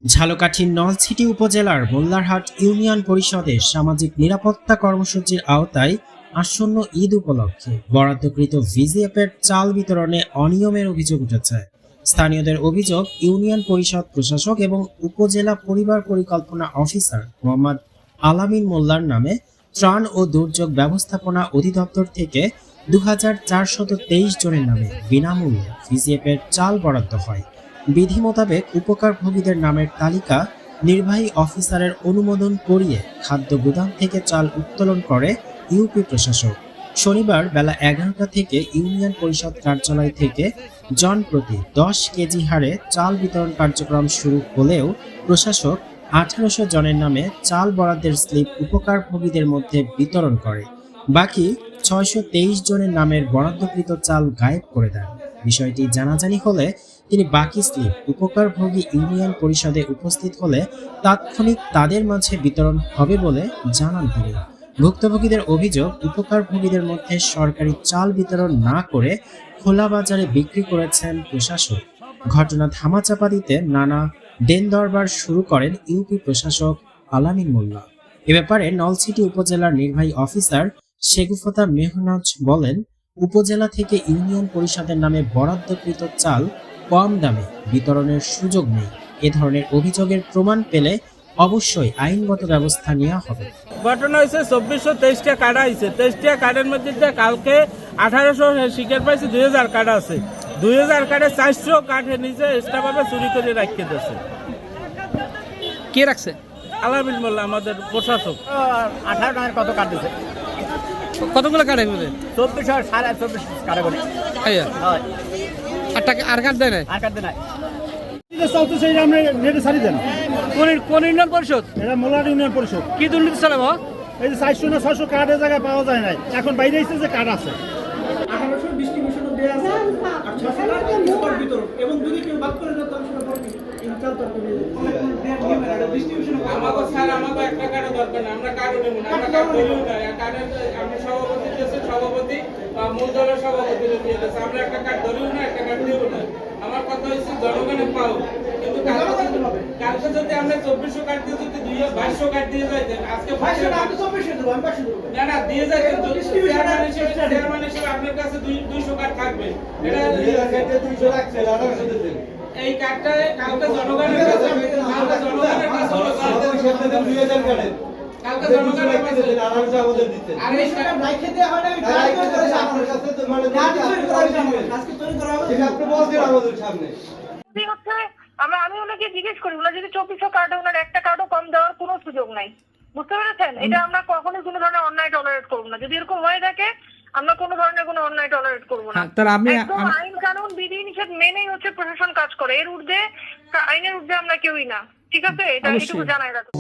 ঝালকাঠির নলছিটি উপজেলার মোল্লারহাট ইউনিয়ন পরিষদের সামাজিক নিরাপত্তা কর্মসূচির আওতায় আসন্ন ঈদ উপলক্ষে বরাদ্দকৃত ভিজিএফের চাল বিতরণে অনিয়মের অভিযোগ উঠেছে। স্থানীয়দের অভিযোগ, ইউনিয়ন পরিষদ প্রশাসক এবং উপজেলা পরিবার পরিকল্পনা অফিসার মোহাম্মদ আলামিন মোল্লার নামে ত্রাণ ও দুর্যোগ ব্যবস্থাপনা অধিদপ্তর থেকে ২,৪২৩ জনের নামে বিনামূল্যে ভিজিএফের চাল বরাদ্দ হয়। বিধি মোতাবেক উপকারভোগীদের নামের তালিকা নির্বাহী অফিসারের অনুমোদন করিয়ে খাদ্য গুদাম থেকে চাল উত্তোলন করে ইউপি প্রশাসক। শনিবার বেলা ১১টা থেকে ইউনিয়ন পরিষদ কার্যালয় থেকে জনপ্রতি ১০ কেজি হারে চাল বিতরণ কার্যক্রম শুরু হলেও প্রশাসক ১৮০০ জনের নামে চাল বরাদ্দের স্লিপ উপকারভোগীদের মধ্যে বিতরণ করে। বাকি ৬২৩ জনের নামের বরাদ্দকৃত চাল গায়েব করে দেন। বিষয়টি জানাজানি হলে তিনি বাকি স্লিপ উপকারভোগী ইউনিয়ন পরিষদে উপস্থিত হলে তাৎক্ষণিক তাদের মাঝে বিতরণ হবে বলে জানান তিনি। ভুক্তভোগীদের অভিযোগ, উপকারভোগীদের মধ্যে সরকারি চাল বিতরণ না করে খোলা বাজারে বিক্রি করেছেন প্রশাসক। ঘটনা ধামাচাপা দিতে নানা দেন দরবার শুরু করেন ইউপি প্রশাসক আলামিন মোল্লা। এ ব্যাপারে নলছিটি উপজেলার নির্বাহী অফিসার শেগুফতা মেহনাজ বলেন, উপজেলা থেকে ইউনিয়ন পরিষদের নামে বরাদ্দকৃত চাল কম দামে বিতরণের সুযোগ নেই। এ ধরনের অভিযোগের প্রমাণ পেলে অবশ্যই আইনগত ব্যবস্থা নেওয়া হবে। ঘটনা হয়েছে ২৪২৩টা কার্ড আছে, ২৩টা কার্ডের মধ্যে কালকে ১৮০০ শিকার পাইছে, ২০০০ কার্ড আছে। ২০০০ কার্ডে ৪০০ কার্ড নিচে এক্সট্রাভাবে চুরি করে রাখিয়ে দিয়েছে। কে রাখছে? আলামিন মোল্লা আমাদের প্রশাসক। 18 টাকার কত কার্ড দিছে? কতগুলো কার্ড আছে? 24 সাড়ে 24 কার্ড করে। আইয়া হয়। আর টাকা আর কার্ড দেয় না? আর কার্ড দেয় নাই। চলতে সেই আমরা নেটে ছাড়ি দেন। কোন ইউনিয়ন পরিষদ? এটা মোল্লার ইউনিয়ন পরিষদ। কি দুর্নীতি চালাবো? এই যে 400 না 600 কার্ডের জায়গায় পাওয়া যায় নাই, এখন বাইরে এসেছে যে কার্ড আছে। 1800 ডিস্ট্রিবিউশন দেয়া আছে আর 600 টাকা উপর বিতরণ, এবং যদি কেউ বাদ করে দেয় তাহলে সেটা পরে ইনকাল তরফে ডিস্ট্রিবিউশন। আমাকে স্যার আমাকে একটা কার্ড দরকার না, আমরা কার্ড নেব না, আমরা কার্ড দেব না। কার্ডের আমরা সভাপতি দেশে সভাপতি বা মূল দলের সভাপতি দিয়ে দেশে আমরা একটা কার্ড ধরিও না, একটা কার্ড দেব না। আমার কথা হচ্ছে জনগণের পাও, কিন্তু কালকে যদি আমরা ২৪০০ কার্ড দিয়ে যদি ২২০০ কার্ড দিয়ে যাইতেন, আজকে 500 টাকা আমি 2400 দেব, আমি 500 দেব না না দিয়ে যাইতেন। চেয়ারম্যান হিসেবে আপনার কাছে ২০০ কার্ড থাকবে। এটা 200 রাখছে, 1800 দিতেন। এই কার্ডটা কালকে জনগণের কাছে, কালকে জনগণের কাছে সাথে 2000 কার্ডে কালকে জনগণের কাছে 1800 আমাদের দিতেন। আর এই টাকা রাইখে দেয়া হয় না, আমি কার্ড করে আপনার কাছে তো মানে আজকে তৈরি করা হবে, সেটা আপনি বলছেন আমাদের সামনে। আমি ওনাকে জিজ্ঞেস করি, ওনার যদি 2400 কার্ডে ওনার একটা কার্ডও কম দেওয়ার কোনো সুযোগ নাই, বুঝতে পেরেছেন? এটা আমরা কখনোই কোনো ধরনের অন্যায় টলারেট করবো না। যদি এরকম হয়ে থাকে আমরা কোনো ধরনের কোনো অন্যায় টলারেট করবো না। একদম আইন কানুন বিধি নিষেধ মেনেই হচ্ছে প্রশাসন কাজ করে, এর ঊর্ধ্বে আইনের ঊর্ধ্বে আমরা কেউই না। ঠিক আছে, এটা এটুকু জানাই রাখো।